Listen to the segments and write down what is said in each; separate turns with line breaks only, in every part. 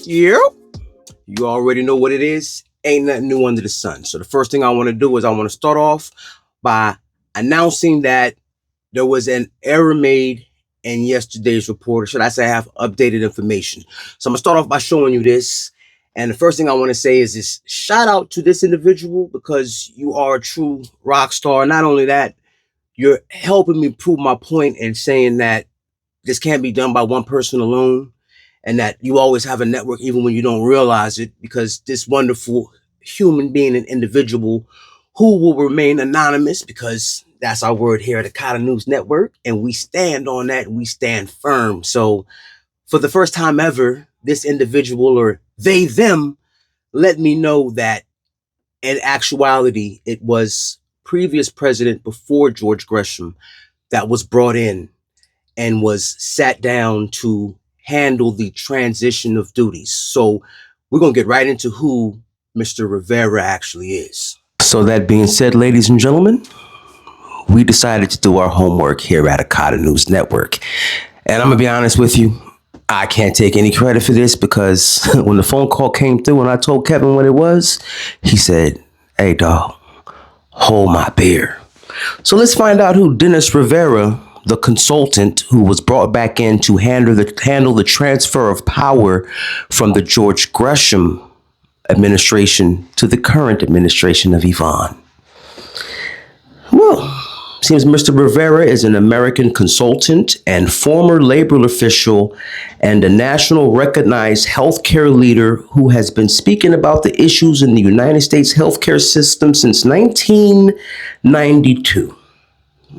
Yep. You already know what it is. Ain't nothing new under the sun. So the first thing I want to do is I want to start off by announcing that there was an error made in yesterday's report. Or should I say I have updated information? So I'm going to start off by showing you this. And the first thing I want to say is this shout out to this individual because you are a true rock star. Not only that, you're helping me prove my point and saying that this can't be done by one person alone and that you always have a network even when you don't realize it, because this wonderful human being and individual who will remain anonymous, because that's our word here at Okada News Network, and we stand on that and we stand firm. So for the first time ever, this individual, or they, them, let me know that in actuality, it was previous president before George Gresham that was brought in and was sat down to handle the transition of duties. So we're going to get right into who Mr. Rivera actually is. So that being said, ladies and gentlemen, we decided to do our homework here at Okada News Network. And I'm going to be honest with you, I can't take any credit for this because when the phone call came through and I told Kevin what it was, he said, "Hey, dog, hold my beer." So let's find out who Dennis Rivera, the consultant who was brought back in to handle the transfer of power from the George Gresham administration to the current administration of Yvonne. Well, seems Mr. Rivera is an American consultant and former labor official and a national recognized healthcare leader who has been speaking about the issues in the United States healthcare system since 1992.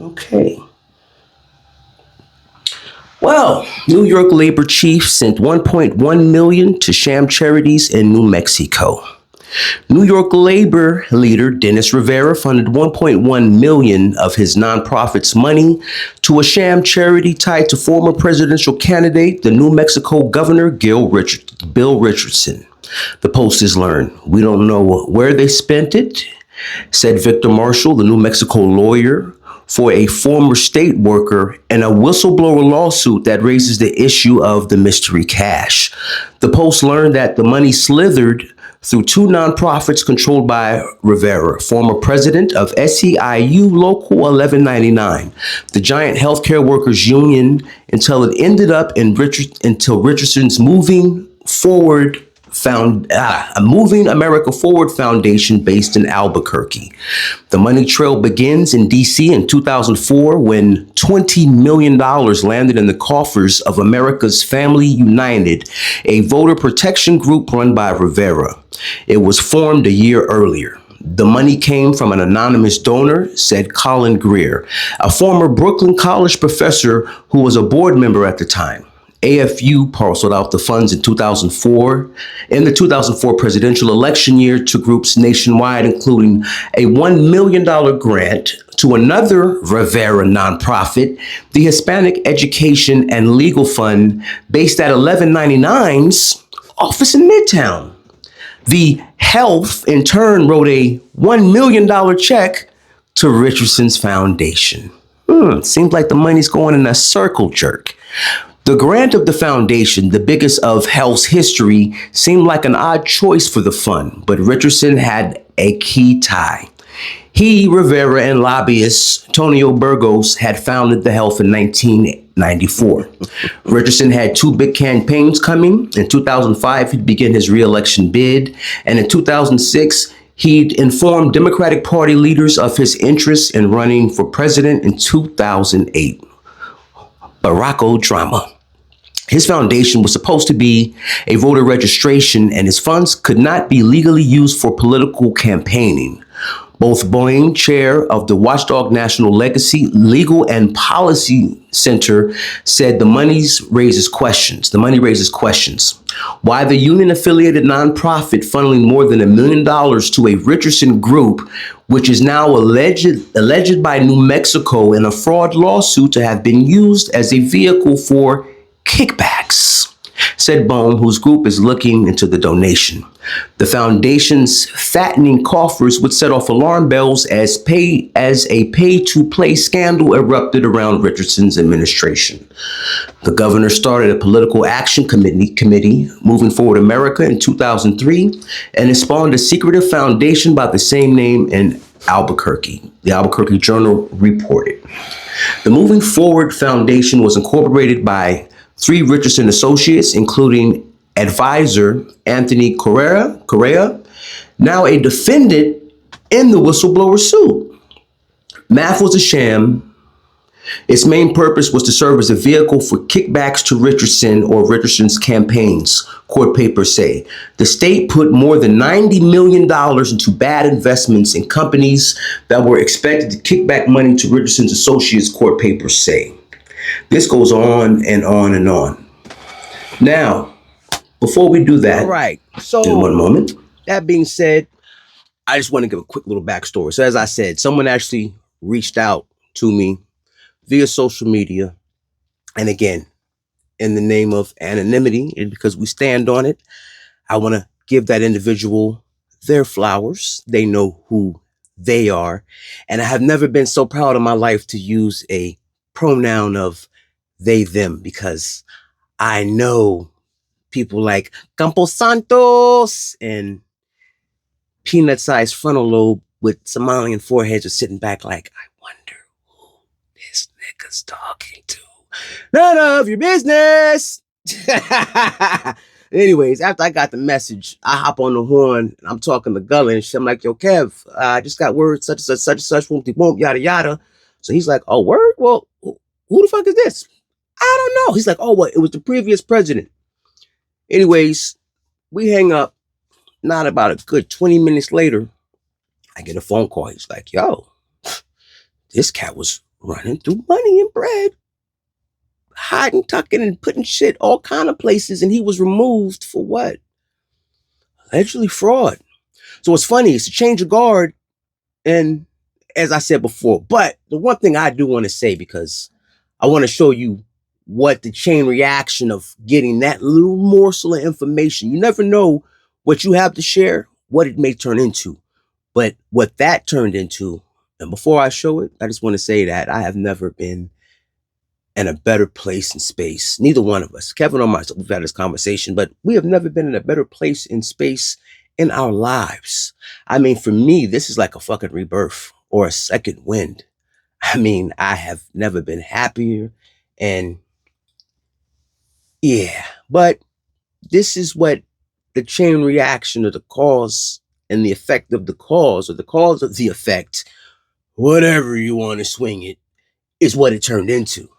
Okay. Well, New York labor chief sent 1.1 million to sham charities in New Mexico. New York labor leader Dennis Rivera funded 1.1 million of his nonprofit's money to a sham charity tied to former presidential candidate, the New Mexico governor, Bill Richardson. The Post has learned. We don't know where they spent it, said Victor Marshall, the New Mexico lawyer for a former state worker, in a whistleblower lawsuit that raises the issue of the mystery cash. The Post learned that the money slithered through two nonprofits controlled by Rivera, former president of SEIU Local 1199, the giant healthcare workers union, until it ended up in Richardson's Moving America Forward Foundation based in Albuquerque. The money trail begins in D.C. in 2004 when $20 million landed in the coffers of America's Family United, a voter protection group run by Rivera. It was formed a year earlier. The money came from an anonymous donor, said Colin Greer, a former Brooklyn College professor who was a board member at the time. AFU parceled out the funds in the 2004 presidential election year to groups nationwide, including a $1 million grant to another Rivera nonprofit, the Hispanic Education and Legal Fund, based at 1199's office in Midtown. The Health, in turn, wrote a $1 million check to Richardson's foundation. Seems like the money's going in a circle jerk. The grant of the foundation, the biggest of Health's history, seemed like an odd choice for the fund, but Richardson had a key tie. He, Rivera, and lobbyist Tonio Burgos had founded the Health in 1994. Richardson had two big campaigns coming. In 2005, he'd begin his re-election bid, and in 2006, he'd informed Democratic Party leaders of his interest in running for president in 2008. Barack drama. His foundation was supposed to be a voter registration, and his funds could not be legally used for political campaigning. Both Boeing, chair of the Watchdog National Legacy Legal and Policy Center, said the money raises questions. Why the union-affiliated nonprofit funneling more than $1 million to a Richardson group, which is now alleged by New Mexico in a fraud lawsuit to have been used as a vehicle for kickbacks, said Boehm, whose group is looking into the donation. The foundation's fattening coffers would set off alarm bells as a pay-to-play scandal erupted around Richardson's administration. The governor started a political action committee Moving Forward America in 2003, and it spawned a secretive foundation by the same name in Albuquerque. The Albuquerque Journal reported. The Moving Forward Foundation was incorporated by three Richardson associates, including advisor Anthony Correa, now a defendant in the whistleblower suit. Math was a sham. Its main purpose was to serve as a vehicle for kickbacks to Richardson or Richardson's campaigns, court papers say. The state put more than $90 million into bad investments in companies that were expected to kick back money to Richardson's associates, court papers say. This goes on and on and on. Now, before we do that, all right, so in one moment, that being said, I just want to give a quick little backstory. So as I said, someone actually reached out to me via social media. And again, in the name of anonymity, and because we stand on it, I want to give that individual their flowers. They know who they are. And I have never been so proud in my life to use a pronoun of they, them, because I know people like Campo Santos and peanut-sized frontal lobe with Somalian foreheads are sitting back like, I wonder who this nigga's talking to. None of your business. Anyways, after I got the message, I hop on the horn and I'm talking to Gullah and shit. I'm like, yo, Kev, I just got word such and such, whoop, yada, yada. So he's like, oh, word? Well, who the fuck is this? I don't know. He's like, oh, what? It was the previous president. Anyways, we hang up. Not about a good 20 minutes later, I get a phone call. He's like, yo, this cat was running through money and bread, hiding, tucking, and putting shit all kind of places, and he was removed for what? Allegedly fraud. So what's funny is to change of guard, and as I said before, but the one thing I do want to say, because I want to show you what the chain reaction of getting that little morsel of information, you never know what you have to share, what it may turn into. But what that turned into, and before I show it, I just want to say that I have never been in a better place in space. Neither one of us, Kevin or myself, we've had this conversation, but we have never been in a better place in space in our lives. I mean, for me, this is like a fucking rebirth or a second wind. I mean, I have never been happier. And yeah, but this is what the chain reaction of the cause and the effect of the cause, or the cause of the effect, whatever you want to swing it, is what it turned into.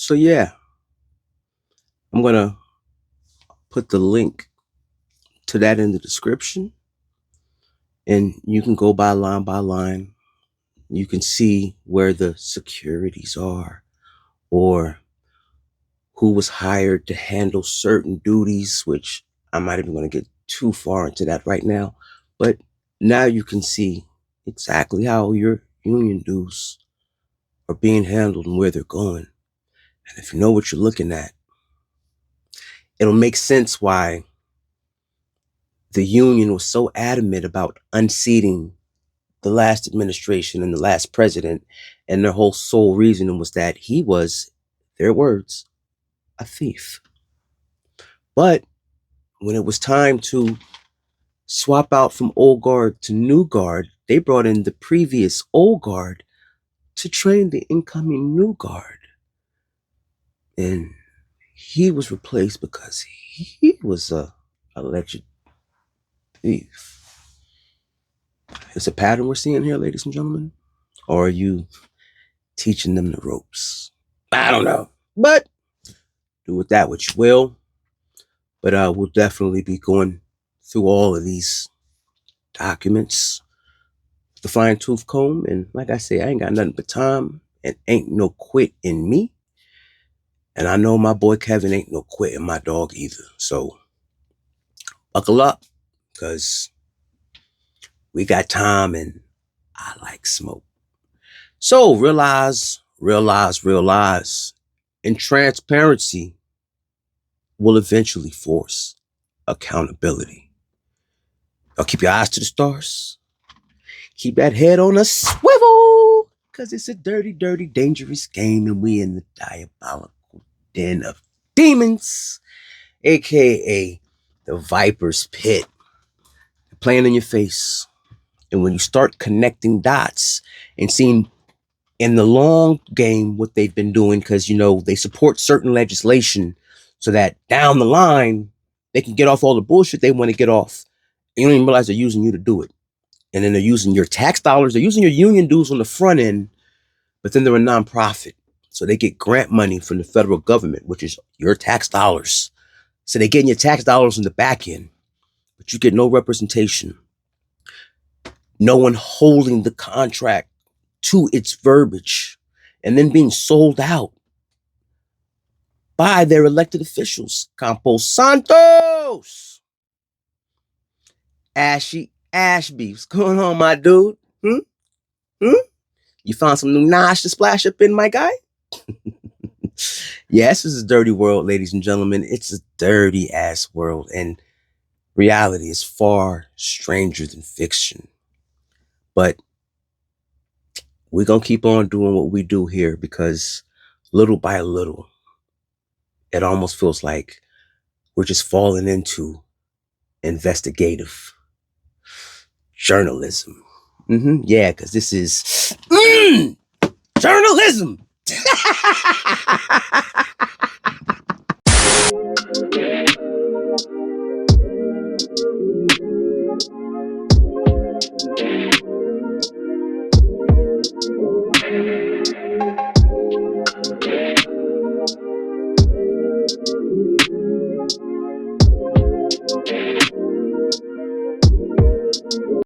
So yeah, I'm going to put the link to that in the description, and you can go by line. You can see where the securities are, or who was hired to handle certain duties, which I'm not even going to get too far into that right now. But now you can see exactly how your union dues are being handled and where they're going. And if you know what you're looking at, it'll make sense why the union was so adamant about unseating the last administration and the last president. And their whole sole reasoning was that he was, their words, a thief. But when it was time to swap out from old guard to new guard, they brought in the previous old guard to train the incoming new guard. And he was replaced because he was a alleged thief. It's a pattern we're seeing here, ladies and gentlemen. Or are you teaching them the ropes? I don't know. But do with that what you will. But we'll definitely be going through all of these documents, the fine tooth comb. And like I say, I ain't got nothing but time, and ain't no quit in me. And I know my boy Kevin ain't no quit in my dog either. So buckle up, because we got time and I like smoke. So realize, and transparency will eventually force accountability. Now keep your eyes to the stars. Keep that head on a swivel, because it's a dirty, dangerous game, and we in the diabolical den of demons, aka the Viper's Pit. They're playing in your face. And when you start connecting dots and seeing in the long game what they've been doing, because they support certain legislation so that down the line they can get off all the bullshit they want to get off. You don't even realize they're using you to do it. And then they're using your tax dollars, they're using your union dues on the front end, but then they're a nonprofit. So they get grant money from the federal government, which is your tax dollars. So they're getting your tax dollars in the back end, but you get no representation. No one holding the contract to its verbiage, and then being sold out by their elected officials. Campos Santos. Ashby, what's going on, my dude? You found some new nosh to splash up in, my guy? Yes, this is a dirty world, ladies and gentlemen. It's a dirty ass world, and reality is far stranger than fiction. But we're going to keep on doing what we do here, because little by little, it almost feels like we're just falling into investigative journalism. Yeah, because this is journalism.